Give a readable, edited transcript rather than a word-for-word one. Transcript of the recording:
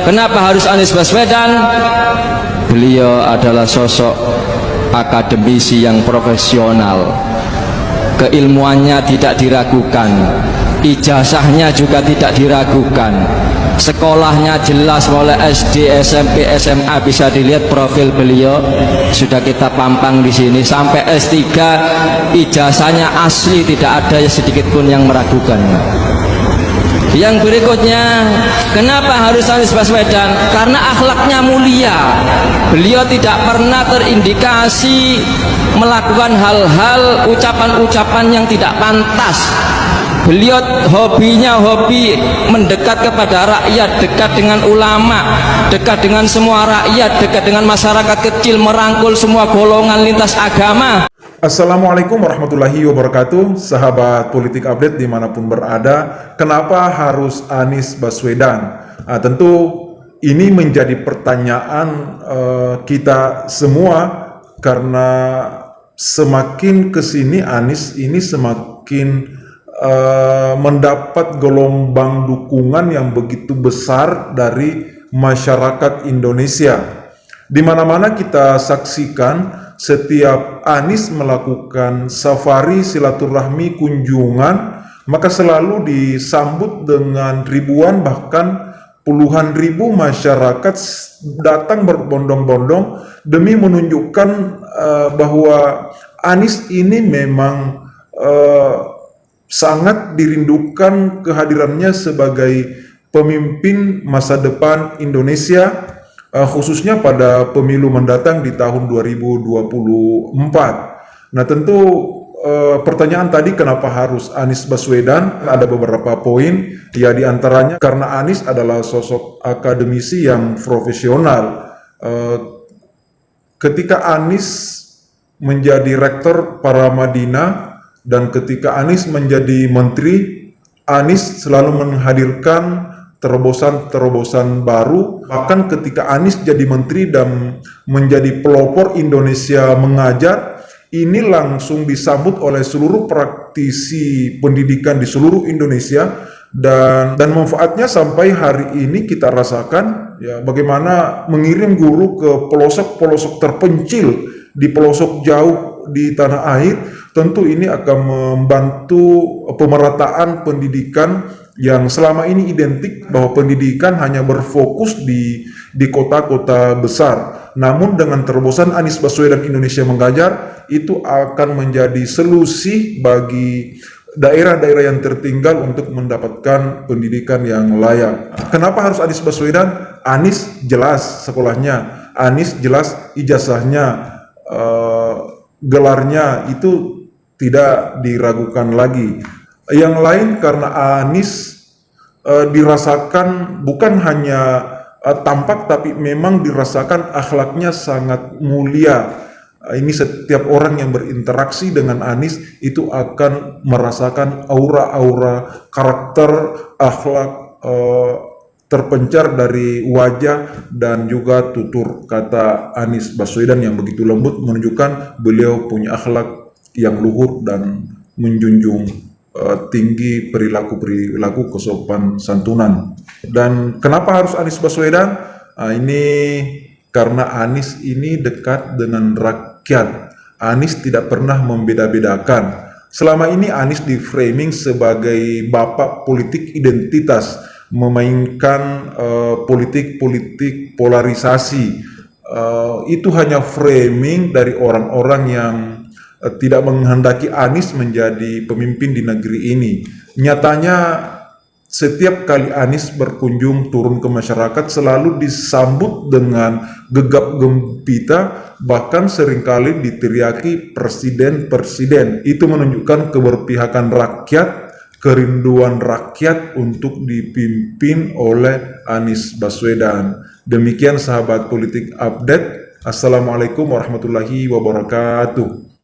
Kenapa harus Anies Baswedan? Beliau adalah sosok akademisi yang profesional, keilmuannya tidak diragukan, ijazahnya juga tidak diragukan, sekolahnya jelas mulai SD, SMP, SMA, bisa dilihat profil beliau sudah kita pampang di sini sampai S3, ijazahnya asli, tidak ada sedikit pun yang meragukan. Yang berikutnya, kenapa harus Anies Baswedan? Karena akhlaknya mulia. Beliau tidak pernah terindikasi melakukan hal-hal, ucapan-ucapan yang tidak pantas. Beliau hobinya hobi mendekat kepada rakyat, dekat dengan ulama, dekat dengan semua rakyat, dekat dengan masyarakat kecil, merangkul semua golongan lintas agama. Assalamualaikum warahmatullahi wabarakatuh, sahabat politik update dimanapun berada. Kenapa harus Anies Baswedan? Tentu ini menjadi pertanyaan kita semua, karena semakin kesini Anies ini semakin mendapat gelombang dukungan yang begitu besar dari masyarakat Indonesia. Di mana-mana kita saksikan setiap Anies melakukan safari silaturahmi kunjungan, maka selalu disambut dengan ribuan bahkan puluhan ribu masyarakat datang berbondong-bondong demi menunjukkan bahwa Anies ini memang sangat dirindukan kehadirannya sebagai pemimpin masa depan Indonesia, khususnya pada pemilu mendatang di tahun 2024. Nah, tentu pertanyaan tadi kenapa harus Anies Baswedan? Ada beberapa poin, ya diantaranya karena Anies adalah sosok akademisi yang profesional. Ketika Anies menjadi rektor Paramadina dan ketika Anies menjadi menteri, Anies selalu menghadirkan terobosan-terobosan baru. Bahkan ketika Anies jadi menteri dan menjadi pelopor Indonesia mengajar, ini langsung disambut oleh seluruh praktisi pendidikan di seluruh Indonesia, dan manfaatnya sampai hari ini kita rasakan, ya, bagaimana mengirim guru ke pelosok-pelosok terpencil di pelosok jauh di tanah air. Tentu ini akan membantu pemerataan pendidikan yang selama ini identik bahwa pendidikan hanya berfokus di kota-kota besar. Namun dengan terobosan Anies Baswedan Indonesia Mengajar, itu akan menjadi solusi bagi daerah-daerah yang tertinggal untuk mendapatkan pendidikan yang layak. Kenapa harus Anies Baswedan? Anies jelas sekolahnya, Anies jelas ijazahnya, gelarnya itu tidak diragukan lagi. Yang lain karena Anies dirasakan bukan hanya tampak, tapi memang dirasakan akhlaknya sangat mulia. Ini setiap orang yang berinteraksi dengan Anies itu akan merasakan aura-aura karakter, akhlak terpencar dari wajah dan juga tutur kata Anies Baswedan yang begitu lembut, menunjukkan beliau punya akhlak yang luhur dan menjunjung tinggi perilaku kesopan santunan. Dan kenapa harus Anies Baswedan? Ini karena Anies ini dekat dengan rakyat. Anies tidak pernah membeda-bedakan. Selama ini Anies di framing sebagai bapak politik identitas, memainkan politik-politik polarisasi. Itu hanya framing dari orang-orang yang tidak menghendaki Anies menjadi pemimpin di negeri ini. Nyatanya setiap kali Anies berkunjung turun ke masyarakat selalu disambut dengan gegap gempita, bahkan seringkali diteriaki presiden-presiden. Itu menunjukkan keberpihakan rakyat, kerinduan rakyat untuk dipimpin oleh Anies Baswedan. Demikian sahabat politik update. Assalamualaikum warahmatullahi wabarakatuh.